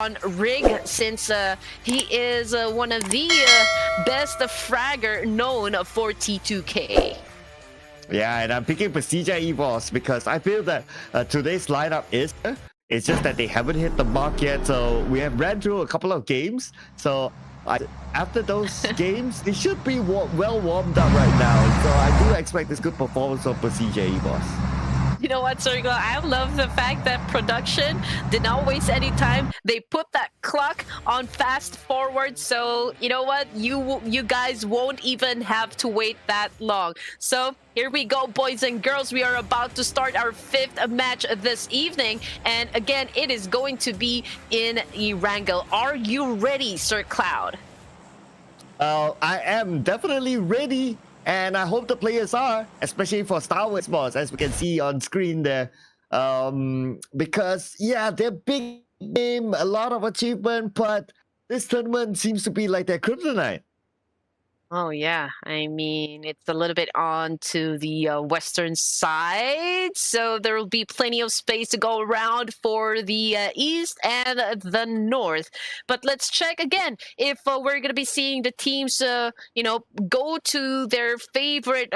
on Rig, since he is one of the best fragger known for T2K. Yeah, and I'm picking Prestige EVOS because I feel that today's lineup is. It's just that they haven't hit the mark yet. So we have ran through a couple of games. So after those games, they should be well warmed up right now. So I do expect this good performance from Prestige EVOS. You know what, Circle? I love the fact that production did not waste any time. They put that clock on fast forward, so you know what? You guys won't even have to wait that long. So here we go, boys and girls. We are about to start our 5th match this evening, and again, it is going to be in Erangel. Are you ready, Sir Cloud? I am definitely ready. And I hope the players are, especially for Star Wars boss, as we can see on screen there. Because, yeah, they're big game, a lot of achievement, but this tournament seems to be like their kryptonite. Oh, yeah. I mean, it's a little bit on to the western side, so there will be plenty of space to go around for the east and the north. But let's check again if we're going to be seeing the teams, you know, go to their favorite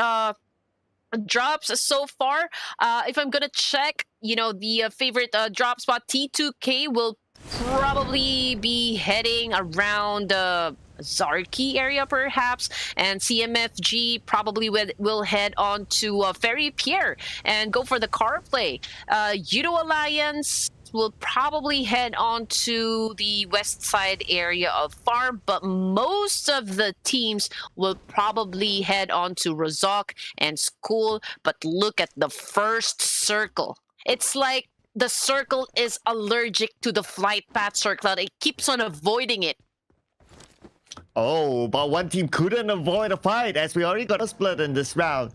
drops so far. If I'm going to check, you know, the favorite drop spot, T2K will probably be heading around Zarki area perhaps, and CMFG probably will head on to Ferry Pier and go for the car play. Judo Alliance will probably head on to the west side area of Farm, but most of the teams will probably head on to Rozok and School. But look at the first circle. It's like the circle is allergic to the flight path, Circle. It keeps on avoiding it. Oh, but one team couldn't avoid a fight as we already got a split in this round.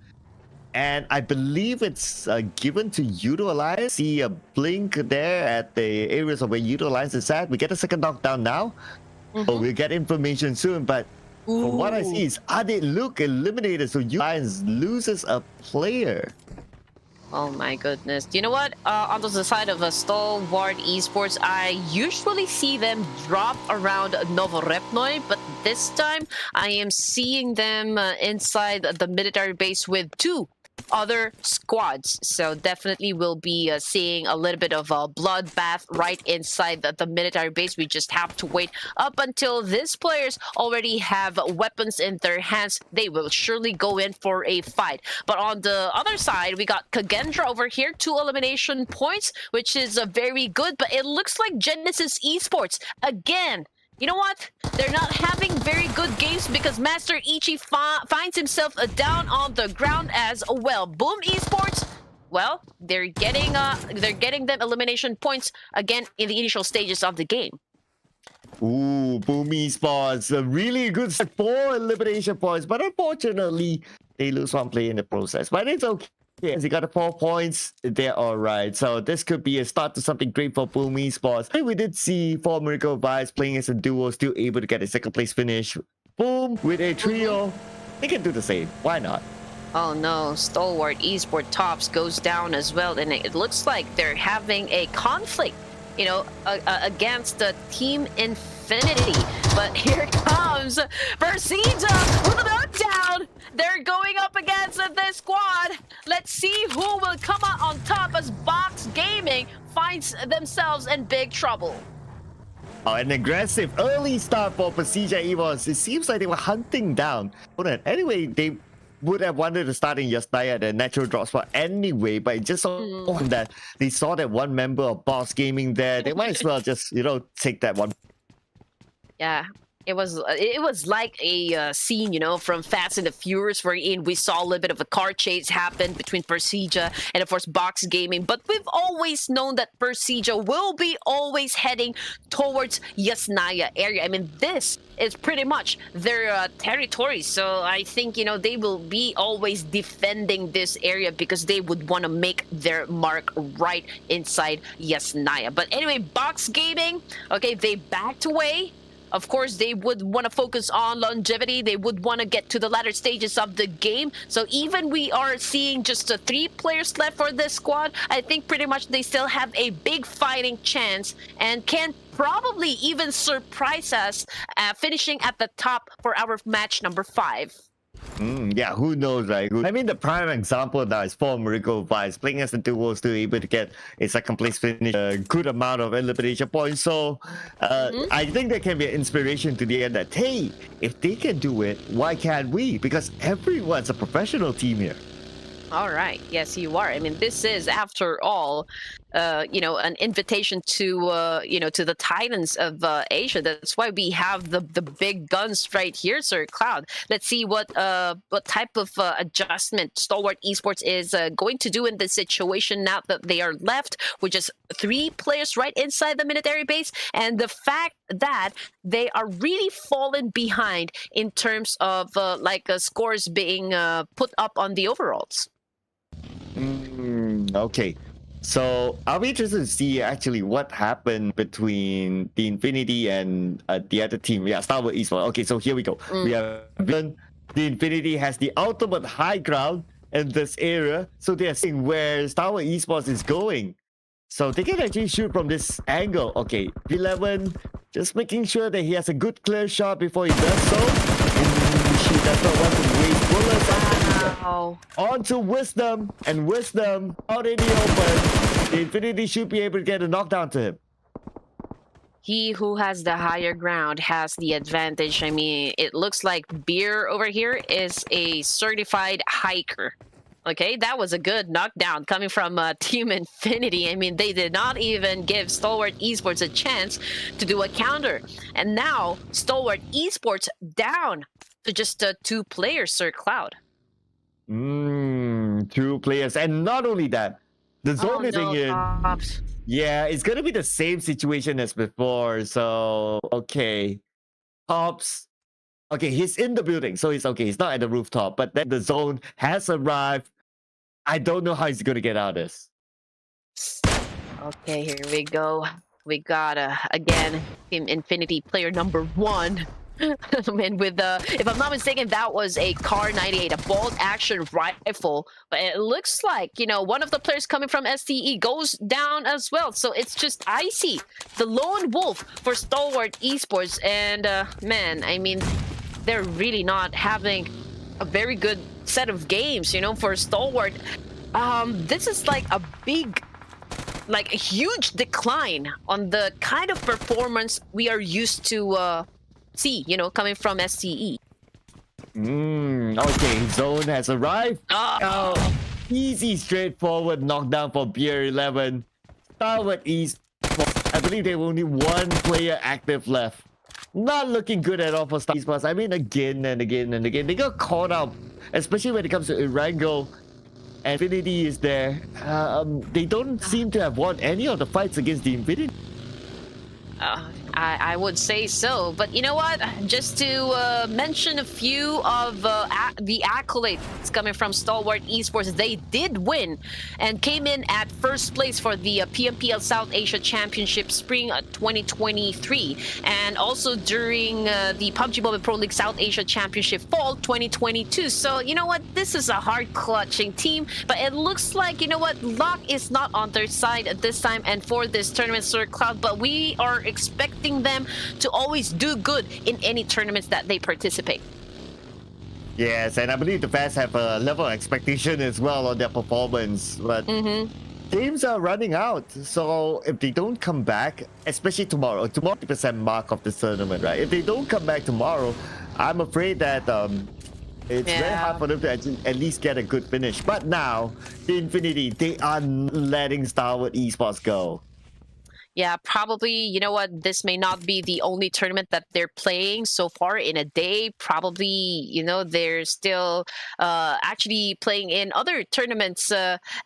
And I believe it's given to Judo Alliance. See a blink there at the areas of where Judo Alliance is at. We get a second knockdown now. So we'll get information soon. But from what I see is Ade Luke eliminated. So Judo Alliance loses a player. Oh my goodness. You know what? Onto the side of Stalwart Esports, I usually see them drop around Novorepnoy, but this time I am seeing them inside the military base with 2 other squads. So definitely we'll be seeing a little bit of a bloodbath right inside the military base. We just have to wait up until these players already have weapons in their hands. They will surely go in for a fight. But on the other side, we got Kagendra over here, 2 elimination points, which is very good. But it looks like Genesis Esports again. You know what? They're not having very good games because Master Ichi finds himself down on the ground as well. Boom Esports, well, they're getting them elimination points again in the initial stages of the game. Ooh, Boom Esports, a really good start, 4 elimination points, but unfortunately, they lose 1 player in the process. But it's okay. Yes, he got the 4 points. They're all right. So this could be a start to something great for Boom Esports. We did see 4 Miracle Vibes playing as a duo, still able to get a 2nd place finish. Boom, with a trio. They can do the same. Why not? Oh no, Stalwart Esport Tops goes down as well, and it looks like they're having a conflict, you know, against the Team Infinity. But here comes Versita with a knockdown. They're going up against this squad. Let's see who will come out on top as Box Gaming finds themselves in big trouble. Oh, an aggressive early start for Prestige EVOS. It seems like they were hunting down. Anyway, they would have wanted to start in Yasnaya, the natural drop spot anyway, but it just so that they saw that one member of Boss Gaming there. They might as well just, you know, take that one. Yeah. It was like a scene, you know, from Fast and the Furious, wherein we saw a little bit of a car chase happen between Persija and, of course, Box Gaming. But we've always known that Persija will be always heading towards Yasnaya area. I mean, this is pretty much their territory. So I think, you know, they will be always defending this area because they would want to make their mark right inside Yasnaya. But anyway, Box Gaming, okay, they backed away. Of course, they would want to focus on longevity. They would want to get to the latter stages of the game. So even we are seeing just 3 players left for this squad, I think pretty much they still have a big fighting chance and can probably even surprise us, finishing at the top for our match number 5. Yeah, who knows, right? I mean, the prime example now is for Miracle Vice playing as the duo, still able to get a second place finish, a good amount of elimination points. So, I think that can be an inspiration to the end that, hey, if they can do it, why can't we? Because everyone's a professional team here. All right. Yes, you are. I mean, this is, after all, an invitation to, to the Titans of Asia. That's why we have the big guns right here, Sir Cloud. Let's see what type of adjustment Stalwart Esports is going to do in this situation now that they are left with just 3 players right inside the military base, and the fact that they are really fallen behind in terms of scores being put up on the overalls. Okay, so I'll be interested to see actually what happened between the Infinity and the other team. Yeah, Star Wars Esports. Okay, so here we go. We have the Infinity has the ultimate high ground in this area, so they're seeing where Star Wars Esports is going. So they can actually shoot from this angle. Okay, 11 just making sure that he has a good clear shot before he does so. She does not want to waste bullets. Wow. On to Wisdom, and Wisdom out in the open. The Infinity should be able to get a knockdown to him. He who has the higher ground has the advantage. I mean, it looks like Beer over here is a certified hiker. Okay, that was a good knockdown coming from Team Infinity. I mean, they did not even give Stalwart Esports a chance to do a counter. And now, Stalwart Esports down to just 2 players, Sir Cloud. 2 players. And not only that, the zone is in. Tops. Yeah, it's going to be the same situation as before. So, okay. Tops. Okay, he's in the building, so he's okay. He's not at the rooftop, but then the zone has arrived. I don't know how he's going to get out of this. Okay, here we go. We got, again, Team Infinity player number 1. And with if I'm not mistaken, that was a Car 98, a bolt action rifle. But it looks like, one of the players coming from STE goes down as well. So it's just Icy, the lone wolf for Stalwart Esports. And man, I mean, they're really not having a very good set of games, for Stalwart. This is like a big, like a huge decline on the kind of performance we are used to see, coming from SCE. Okay, zone has arrived. Easy, straightforward knockdown for Beer 11. Stalwart East. I believe they have only 1 player active left. Not looking good at all for Star Esports. I mean, again and again and again, they got caught out, especially when it comes to Erangel. Infinity is there. They don't seem to have won any of the fights against the Infinity. I would say so, but you know what? Just to mention a few of the accolades coming from Stalwart Esports, they did win and came in at first place for the PMPL South Asia Championship Spring 2023, and also during the PUBG Mobile Pro League South Asia Championship Fall 2022. So you know what? This is a hard clutching team, but it looks like, luck is not on their side at this time and for this tournament, Sir Cloud, but we are expecting them to always do good in any tournaments that they participate. Yes, and I believe the fans have a level of expectation as well on their performance, but games are running out. So if they don't come back, especially tomorrow 50% mark of the tournament, right? If they don't come back tomorrow, I'm afraid that it's very hard for them to at least get a good finish. But now, the Infinity, they are letting Stalwart Esports go. Yeah, probably, you know what, this may not be the only tournament that they're playing so far in a day. Probably, they're still actually playing in other tournaments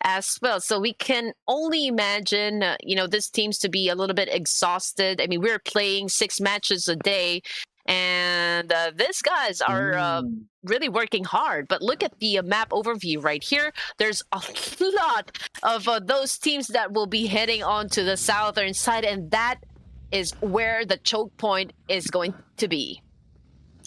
as well. So we can only imagine, this team's to be a little bit exhausted. I mean, we're playing 6 matches a day, and these guys are really working hard. But look at the map overview right here. There's a lot of those teams that will be heading on to the southern side, and that is where the choke point is going to be.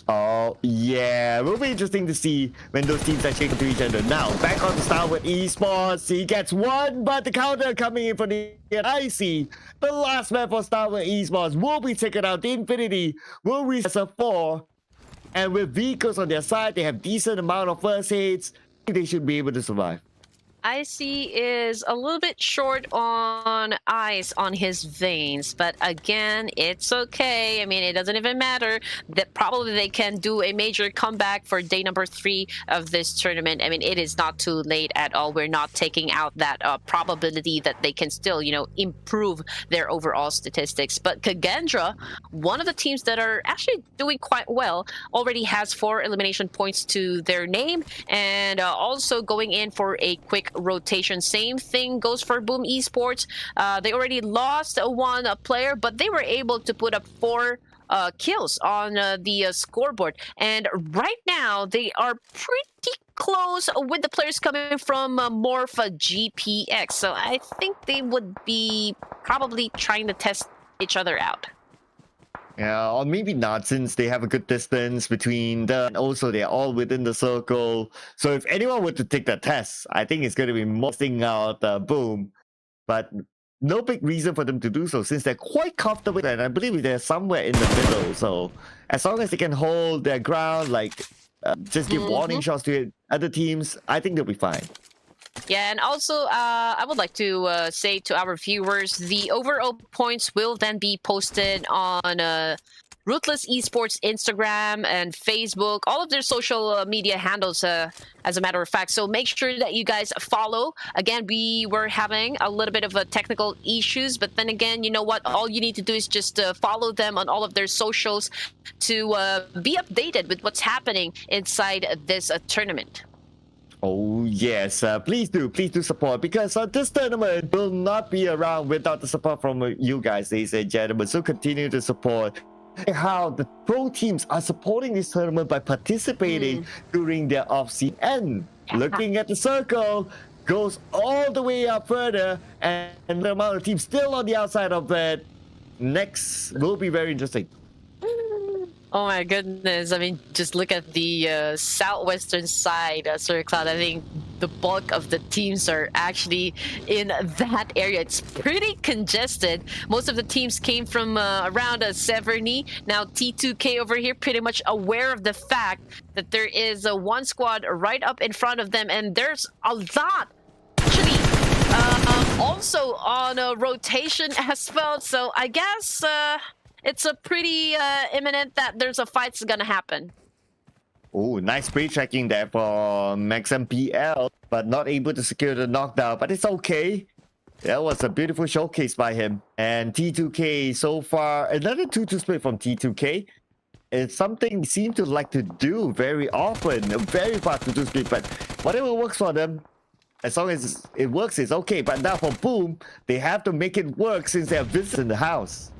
Oh, yeah. It will be interesting to see when those teams actually come to each other. Now, back on the start with Esports. He gets one, but the counter coming in for the IC. The last man for start with Esports will be taken out. The Infinity will reach as a 4. And with vehicles on their side, they have decent amount of first aids. They should be able to survive. IC is a little bit short on ice on his veins, but again, it's okay. I mean, it doesn't even matter. That probably they can do a major comeback for day number 3 of this tournament. I mean, it is not too late at all. We're not taking out that probability that they can still, you know, improve their overall statistics. But Kagendra, one of the teams that are actually doing quite well, already has 4 elimination points to their name, and also going in for a quick rotation. Same thing goes for Boom Esports. They already lost one player, but they were able to put up 4 kills on the scoreboard. And right now, they are pretty close with the players coming from Morpha GPX. So I think they would be probably trying to test each other out. Yeah, or maybe not, since they have a good distance between them. And also, they're all within the circle. So if anyone were to take the test, I think it's going to be mostly out Boom. But no big reason for them to do so, since they're quite comfortable. And I believe they're somewhere in the middle. So as long as they can hold their ground, like just give warning shots to other teams, I think they'll be fine. Yeah, and also I would like to say to our viewers, the overall points will then be posted on Ruthless Esports Instagram and Facebook, all of their social media handles, as a matter of fact. So make sure that you guys follow. Again, we were having a little bit of technical issues, but then again, you know what? All you need to do is just follow them on all of their socials to be updated with what's happening inside this tournament. Oh yes, please do support, because this tournament will not be around without the support from you guys, ladies and gentlemen. So continue to support. How the pro teams are supporting this tournament by participating during their off-season. And looking at the circle, goes all the way up further, and the amount of teams still on the outside of it. Next will be very interesting. Oh my goodness, I mean, just look at the southwestern side, Sir Cloud. I think the bulk of the teams are actually in that area. It's pretty congested. Most of the teams came from around Severny. Now T2K over here pretty much aware of the fact that there is one squad right up in front of them, and there's a lot actually also on a rotation as well. So I guess it's a pretty imminent that there's a fight's gonna happen. Oh, nice spray tracking there for Max MPL, but not able to secure the knockdown. But it's okay. That was a beautiful showcase by him. And T2K so far, another 2-2 split from T2K. It's something they seem to like to do very often. A very fast 2-2 split, but whatever works for them, as long as it works, it's okay. But now for Boom, they have to make it work since they have visitors in the house.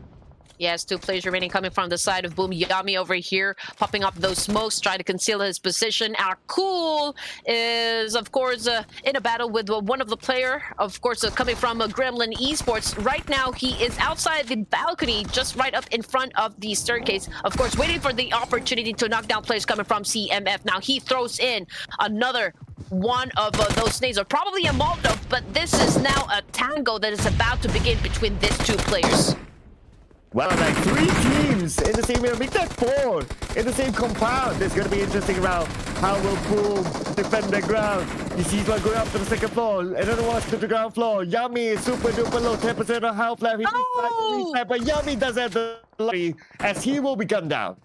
Yes, 2 players remaining coming from the side of Boom. Yami over here popping up those smokes, trying to conceal his position. Our Cool is, of course, in a battle with one of the player, of course, coming from Gremlin Esports. Right now, he is outside the balcony, just right up in front of the staircase. Of course, waiting for the opportunity to knock down players coming from CMF. Now, he throws in another one of those nades, or probably a Molotov, but this is now a tango that is about to begin between these 2 players. Well, like 3 teams in the same area, make that 4 in the same compound. It's going to be interesting round. How will Boom defend the ground? He sees one going up to the 2nd floor, another one's to the ground floor. Yummy is super duper low, 10% of health left. He reset, but Yummy doesn't have the lucky as he will be gunned down.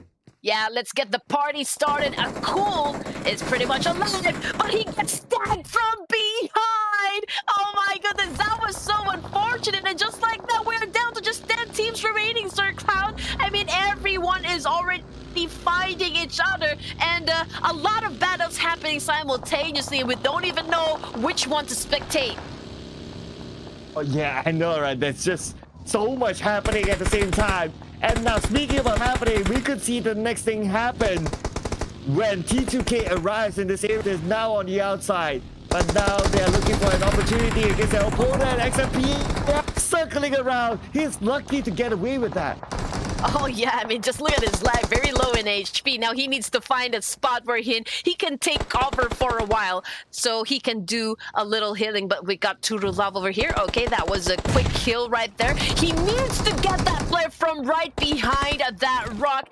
Yeah, let's get the party started. A Cool is pretty much alive, but he gets stabbed from behind. Oh my goodness, that was so unfortunate. And just like that, we're down to just 10 teams remaining, Sir Cloud. I mean, everyone is already fighting each other, and a lot of battles happening simultaneously, and we don't even know which one to spectate. Oh yeah, I know, right? There's just so much happening at the same time. And now, speaking about happening, we could see the next thing happen when T2K arrives in this area. Is now on the outside, but now they are looking for an opportunity against their opponent. XMP circling around. He's lucky to get away with that. Oh yeah, I mean, just look at his lag, very low in HP. Now he needs to find a spot where he can take cover for a while, so he can do a little healing. But we got Love over here. Okay, that was a quick kill right there. He needs to get that player from right behind that rock.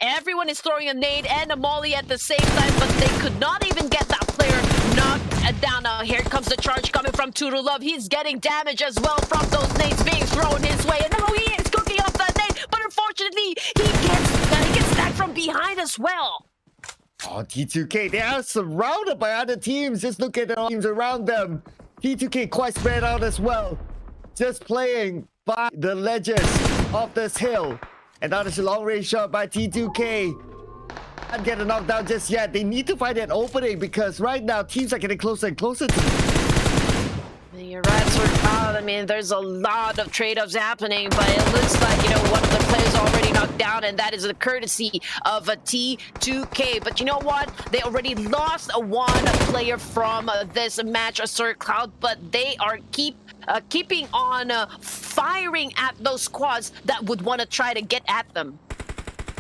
Everyone is throwing a nade and a molly at the same time, but they could not even get that player knocked down. Now here comes the charge coming from Love. He's getting damage as well from those nades being thrown his way, and now he is cooking off that nade. But unfortunately, he gets stacked from behind as well. Oh, T2K, they are surrounded by other teams. Just look at the teams around them. T2K quite spread out as well. Just playing by the ledges of this hill. And now there's a long-range shot by T2K. Can't get a knockdown just yet. They need to find that opening because right now teams are getting closer and closer to them. You're right, sort of. I mean, there's a lot of trade-offs happening, but it looks like, you know, one of the players already knocked down, and that is the courtesy of a T2K. But you know what? They already lost one player from this match, a Sir Cloud, but they are keeping on firing at those squads that would want to try to get at them.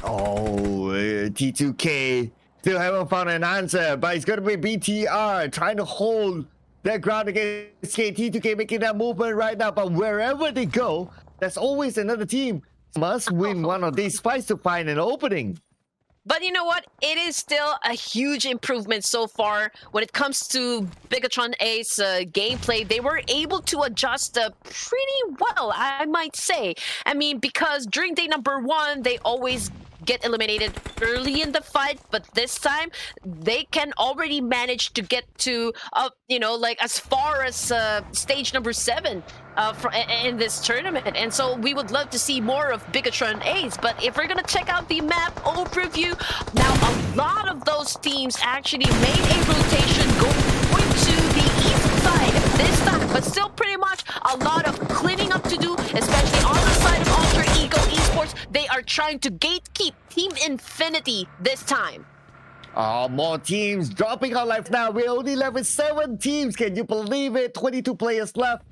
Oh, T2K still haven't found an answer, but it's going to be BTR trying to hold their ground against T2K, making that movement right now. But wherever they go, there's always another team must win one of these fights to find an opening. But you know what? It is still a huge improvement so far when it comes to Bigetron Ace gameplay. They were able to adjust pretty well, I might say. I mean, because during day number 1, they always get eliminated early in the fight, but this time they can already manage to get to you know, like as far as stage number 7 in this tournament. And so we would love to see more of Bigetron Ace. But if we're gonna check out the map overview now, a lot of those teams actually made a rotation going to the east side this time, but still pretty much a lot of cleaning up to do, especially on the side of Alter Ego Esports. They are trying to gatekeep Team Infinity this time. Oh, more teams dropping out life now. We're only left with 7 teams. Can you believe it? 22 players left.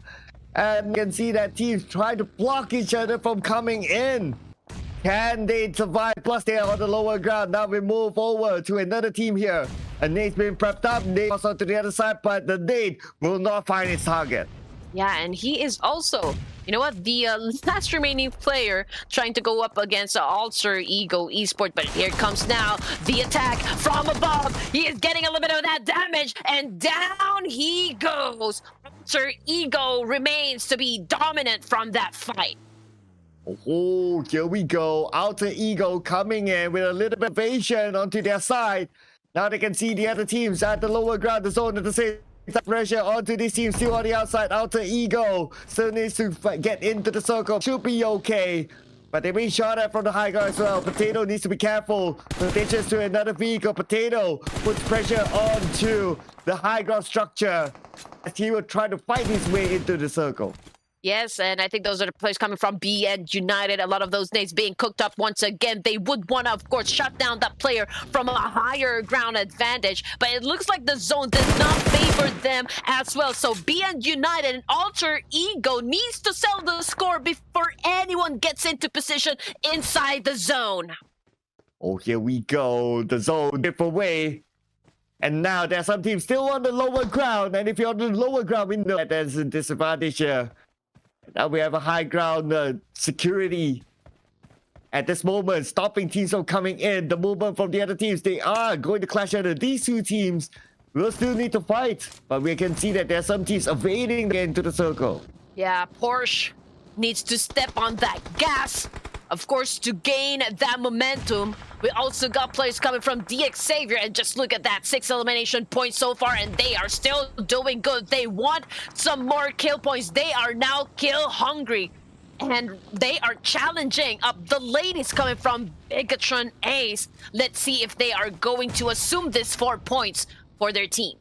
And you can see that teams trying to block each other from coming in. Can they survive? Plus, they are on the lower ground. Now we move over to another team here. A nade's been prepped up. Nade goes on to the other side, but the nade will not find its target. Yeah, and he is also, you know what, the last remaining player trying to go up against Alter Ego Esports. But here comes now the attack from above. He is getting a little bit of that damage, and down he goes. Alter Ego remains to be dominant from that fight. Oh, here we go. Alter Ego coming in with a little bit of evasion onto their side. Now they can see the other teams at the lower ground, the zone at the same time. Pressure onto this team still on the outside. Alter Ego still needs to get into the circle. Should be okay. But they're being shot at from the high ground as well. Potato needs to be careful. Rotations to another vehicle. Potato puts pressure onto the high ground structure as he will try to fight his way into the circle. Yes, and I think those are the players coming from B and United. A lot of those nades being cooked up once again. They would want to, of course, shut down that player from a higher ground advantage. But it looks like the zone does not favor them as well. So B and United and Alter Ego needs to sell the score before anyone gets into position inside the zone. Oh, here we go. The zone different way. And now there's some teams still on the lower ground. And if you're on the lower ground, we know that there's a disadvantage here. Now we have a high ground security at this moment, stopping teams from coming in. The movement from the other teams, they are going to clash under. These two teams will still need to fight, but we can see that there are some teams evading into the circle. Yeah, Porsche needs to step on that gas, of course, to gain that momentum. We also got players coming from Xavier, and just look at that, 6 elimination points so far, and they are still doing good. They want some more kill points. They are now kill hungry, and they are challenging up the ladies coming from Bigetron Ace. Let's see if they are going to assume this 4 points for their team.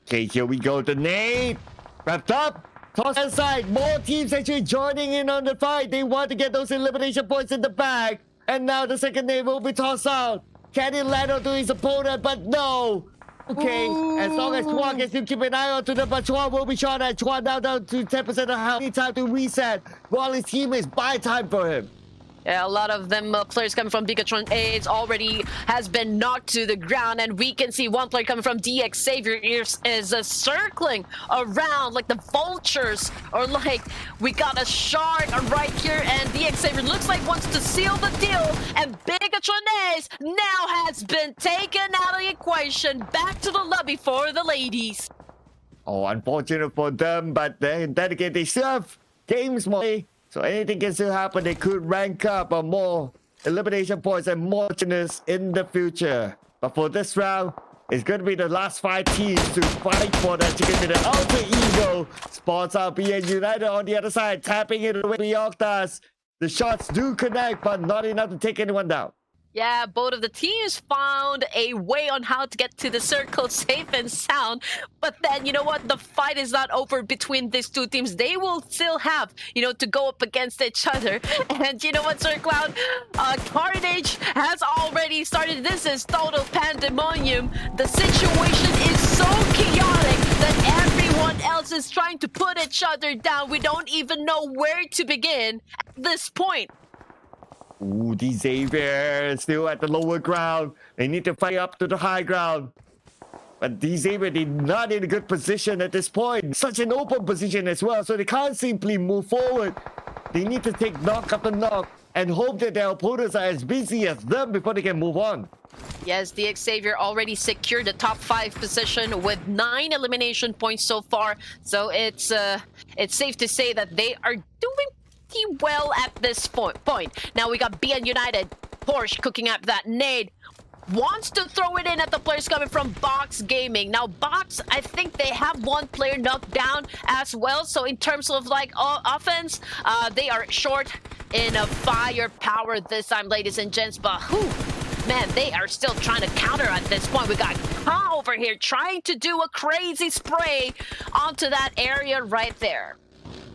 Okay, here we go. The nade wrapped up. Toss aside. More teams actually joining in on the fight. They want to get those elimination points in the bag. And now the second nade will be tossed out. Can he land onto his opponent? But no. Okay, as long as Chuan gets to keep an eye on to them, but Chuan will be shot at. Chuan now down to 10% of health. Need time to reset while his teammates buy time for him. Yeah, a lot of them players coming from bigetron AIDS already has been knocked to the ground, and we can see one player coming from Xavier is circling around like the vultures, or like we got a shark right here, and Xavier looks like wants to seal the deal, and bigetron AIDS now has been taken out of the equation. Back to the lobby for the ladies. Oh, unfortunate for them, but then again, they still have games more. So anything can still happen. They could rank up on more elimination points and more chances in the future. But for this round, it's going to be the last 5 teams to fight for that chicken dinner. Alter Ego spots out BN United on the other side, tapping it away with Octas. The shots do connect, but not enough to take anyone down. Yeah, both of the teams found a way on how to get to the circle safe and sound. But then, you know what? The fight is not over between these two teams. They will still have, to go up against each other. And you know what, Sir Cloud? Carnage has already started. This is total pandemonium. The situation is so chaotic that everyone else is trying to put each other down. We don't even know where to begin at this point. Ooh, Xavier still at the lower ground. They need to fight up to the high ground. But Xavier, they're not in a good position at this point. Such an open position as well, so they can't simply move forward. They need to take knock after knock and hope that their opponents are as busy as them before they can move on. Yes, Xavier already secured the top 5 position with 9 elimination points so far. So it's safe to say that they are doing well at this point. Now we got BN United. Porsche cooking up that nade. Wants to throw it in at the players coming from Box Gaming. Now Box, I think they have one player knocked down as well. So in terms of like offense, they are short in firepower this time, ladies and gents. But man, they are still trying to counter at this point. We got Ka over here trying to do a crazy spray onto that area right there.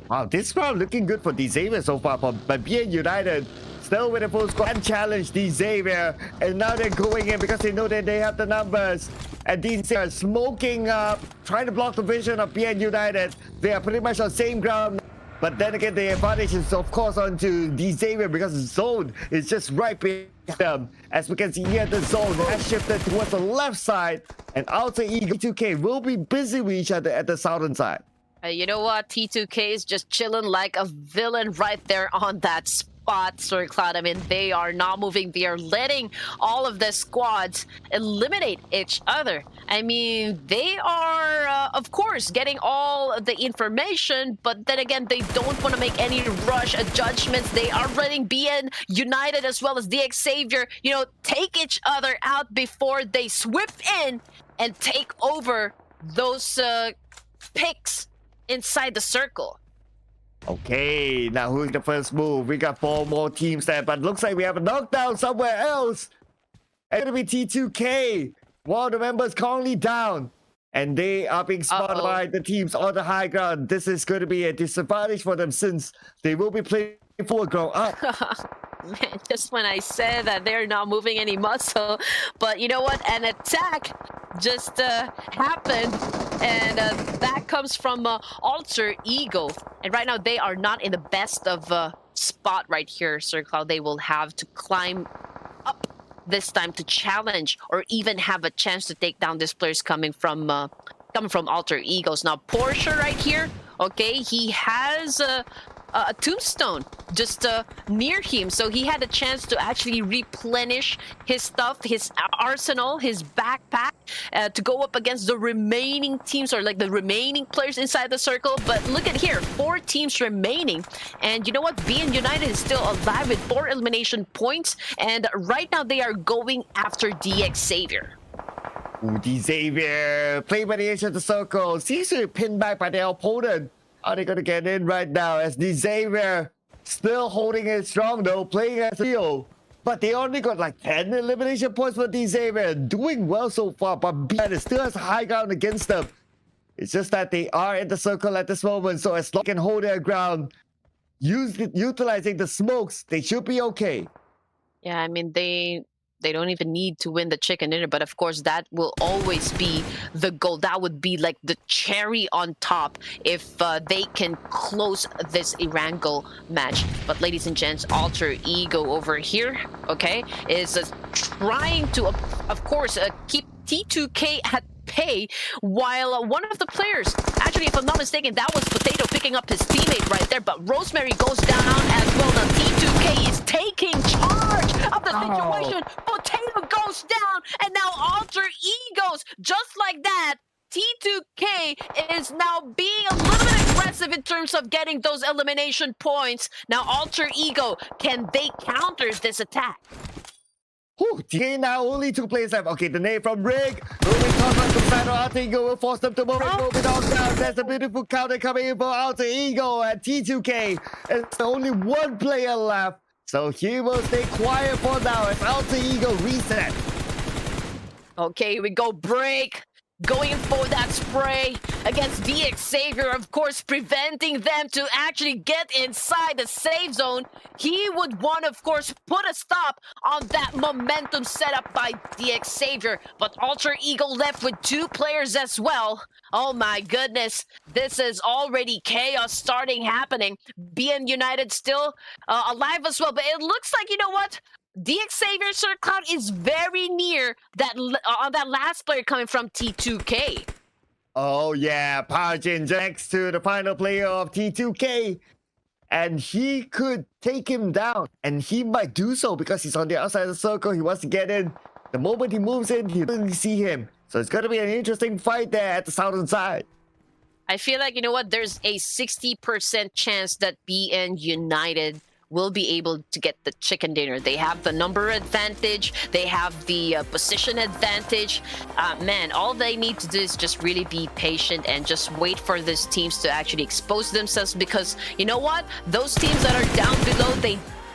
Wow, this round looking good for Xavier so far, but BN United still with a full squad and challenge Xavier, and now they're going in because they know that they have the numbers. And Xavier smoking up, trying to block the vision of BN United. They are pretty much on the same ground, but then again, the advantage is of course onto Xavier because the zone is just right behind them. As we can see here, the zone has shifted towards the left side, and Alter Ego T2K will be busy with each other at the southern side. You know what? T2K is just chilling like a villain right there on that spot, Sir Cloud. I mean, they are not moving. They are letting all of the squads eliminate each other. I mean, they are, of course, getting all the information, but then again, they don't want to make any rush judgments. They are letting BN United as well as Xavier, take each other out before they swoop in and take over those picks inside the circle. Okay, now who's the first move? We got 4 more teams there, but looks like we have a knockdown somewhere else. It's gonna be T2K. One of the members currently down, and they are being spotted by the teams on the high ground. This is going to be a disadvantage for them since they will be playing forward ground up. Man, just when I said that they're not moving any muscle, but you know what? An attack just happened, and that comes from Alter Ego. And right now, they are not in the best of spot right here, Sir Cloud. They will have to climb up this time to challenge or even have a chance to take down these players coming from Alter Egos. Now, Porsche right here, okay, he has a tombstone just near him, so he had a chance to actually replenish his stuff, his arsenal, his backpack, to go up against the remaining teams, or like the remaining players inside the circle. But look at here, 4 teams remaining, and you know what, BN United is still alive with 4 elimination points, and right now they are going after Xavier. Ooh, Xavier played by the edge of the circle, seems to be pinned back by their opponent. Are they going to get in right now as Xavier still holding it strong though, playing as a heel. But they only got like 10 elimination points for Xavier. Doing well so far, but BN still has high ground against them. It's just that they are in the circle at this moment, so as long as they can hold their ground, utilizing the smokes, they should be okay. Yeah, I mean, they They don't even need to win the chicken dinner, but of course that will always be the goal. That would be like the cherry on top if they can close this Erangel match. But ladies and gents, Alter Ego over here, okay, is trying to, of course, keep T2K at pay, while one of the players, actually, if I'm not mistaken, that was Potato picking up his teammate right there, but Rosemary goes down as well. Now T2K is taking charge of the situation. Potato goes down, and now Alter Egos, just like that, T2K is now being a little bit aggressive in terms of getting those elimination points. Now Alter Ego, can they counter this attack? Whew, TK now only 2 players left. Okay, the name from Rig. Moving contact to Sano Alter Ego will force them to move it. Moving down. There's a beautiful counter coming in for Alter Ego, and T2K. It's only 1 player left. So he will stay quiet for now as Alter Ego reset. Okay, we go break. Going for that spray against Xavier, of course, preventing them to actually get inside the safe zone. He would want, of course, put a stop on that momentum set up by Xavier. But Alter Ego left with 2 players as well. Oh my goodness, this is already chaos starting happening. BN United still alive as well, but it looks like, you know what? Xavier Cloud is very near that on that last player coming from T2K. Oh yeah, Parjin next to the final player of T2K. And he could take him down. And he might do so because he's on the outside of the circle. He wants to get in. The moment he moves in, he doesn't see him. So it's going to be an interesting fight there at the southern side. I feel like, you know what, there's a 60% chance that BN United will be able to get the chicken dinner. They have the number advantage. They have the position advantage. Man, all they need to do is just really be patient and just wait for these teams to actually expose themselves, because you know what? Those teams that are down below,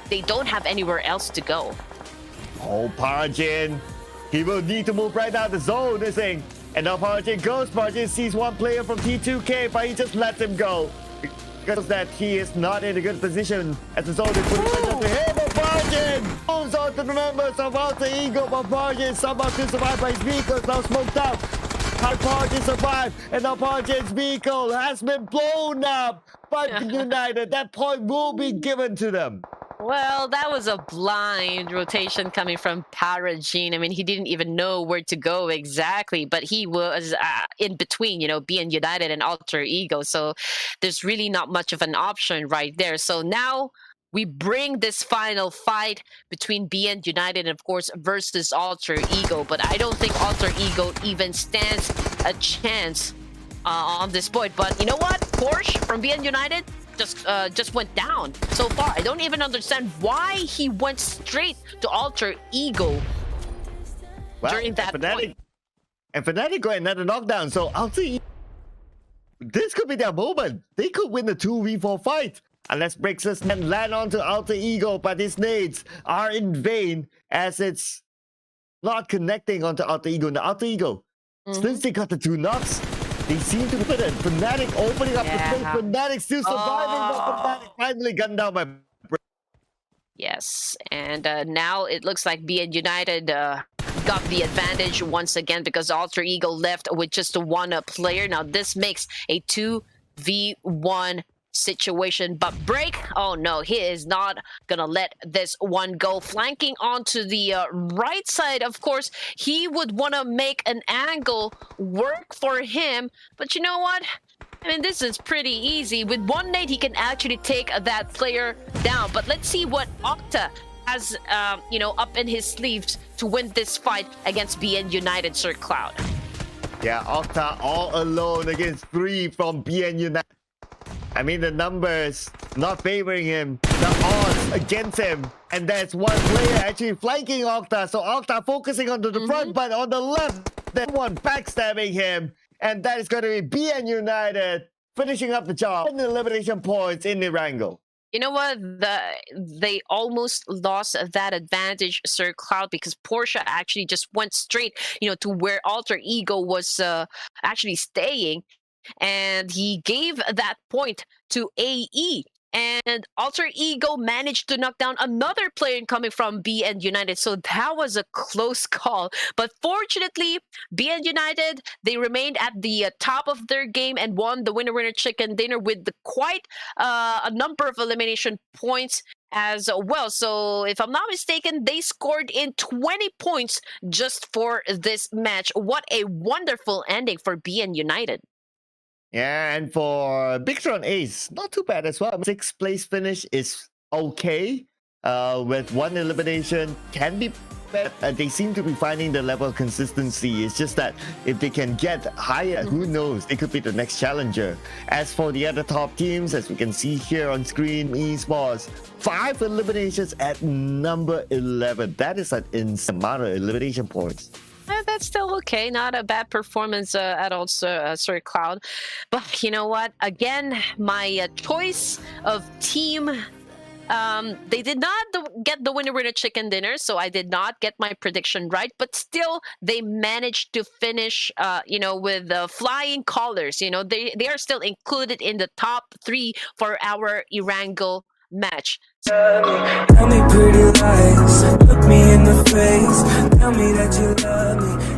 they don't have anywhere else to go. Oh, Parjin. He will need to move right out the zone, this thing. And now Parjin goes. Parjin sees 1 player from T2K, but he just lets him go. Because that he is not in a good position as the zone is putting pressure to him. But Parjin moves on to the members of Alter Ego, but Parjin somehow still survived by his vehicle. It's now smoked out. How Parjin survived, and now Parjin's vehicle has been blown up by United. That point will be given to them. Well, that was a blind rotation coming from Parajin. I mean, he didn't even know where to go exactly, but he was in between, you know, being United and Alter Ego. So there's really not much of an option right there. So now we bring this final fight between BN United and, of course, versus Alter Ego. But I don't think Alter Ego even stands a chance on this point. But you know what? Porsche from BN United just went down so far. I don't even understand why he went straight to Alter Ego during that point. And Fnatic got another knockdown, so Alter Ego, this could be their moment. They could win the 2v4 fight. Unless Brixus can land onto Alter Ego, but his nades are in vain as it's not connecting onto Alter Ego. And the Alter Ego, since they got the 2 knocks, they seem to put it. Fnatic opening up the space. Fnatic still surviving, but Fnatic finally gunned down by. Yes, and now it looks like BN United got the advantage once again because Alter Ego left with just 1 player. Now this makes a 2v1 situation, but Break, oh no, he is not gonna let this one go. Flanking onto the right side, of course, he would want to make an angle work for him, but you know what? I mean, this is pretty easy. With 1 nade, he can actually take that player down. But let's see what Octa has, you know, up in his sleeves to win this fight against BN United, Sir Cloud. Yeah, Octa all alone against 3 from BN United. I mean, the numbers not favoring him, the odds against him. And there's 1 player actually flanking Octa. So Octa focusing onto the front, but on the left, there's 1 backstabbing him. And that is going to be BN United finishing up the job in the elimination points in Erangel. You know what? They almost lost that advantage, Sir Cloud, because Porsche actually just went straight, you know, to where Alter Ego was actually staying. And he gave that point to AE. and Alter Ego managed to knock down another player coming from BN United. So that was a close call. But fortunately, BN United, they remained at the top of their game and won the winner-winner chicken dinner with quite a number of elimination points as well. So if I'm not mistaken, they scored in 20 points just for this match. What a wonderful ending for BN United. Yeah, and for bigetron Ace, not too bad as well. 6th place finish is okay. With 1 elimination, can be better. They seem to be finding the level of consistency. It's just that if they can get higher, who knows? They could be the next challenger. As for the other top teams, as we can see here on screen, esports, 5 eliminations at number 11. That is an insane amount of elimination points. That's still okay. Not a bad performance at all, Sir Cloud. But you know what? Again, my choice of team, they did not get the winner-winner chicken dinner, so I did not get my prediction right. But still, they managed to finish, with flying colors. They are still included in the top 3 for our Erangel match. Tell me pretty lies, look me in the face, tell me that you love me.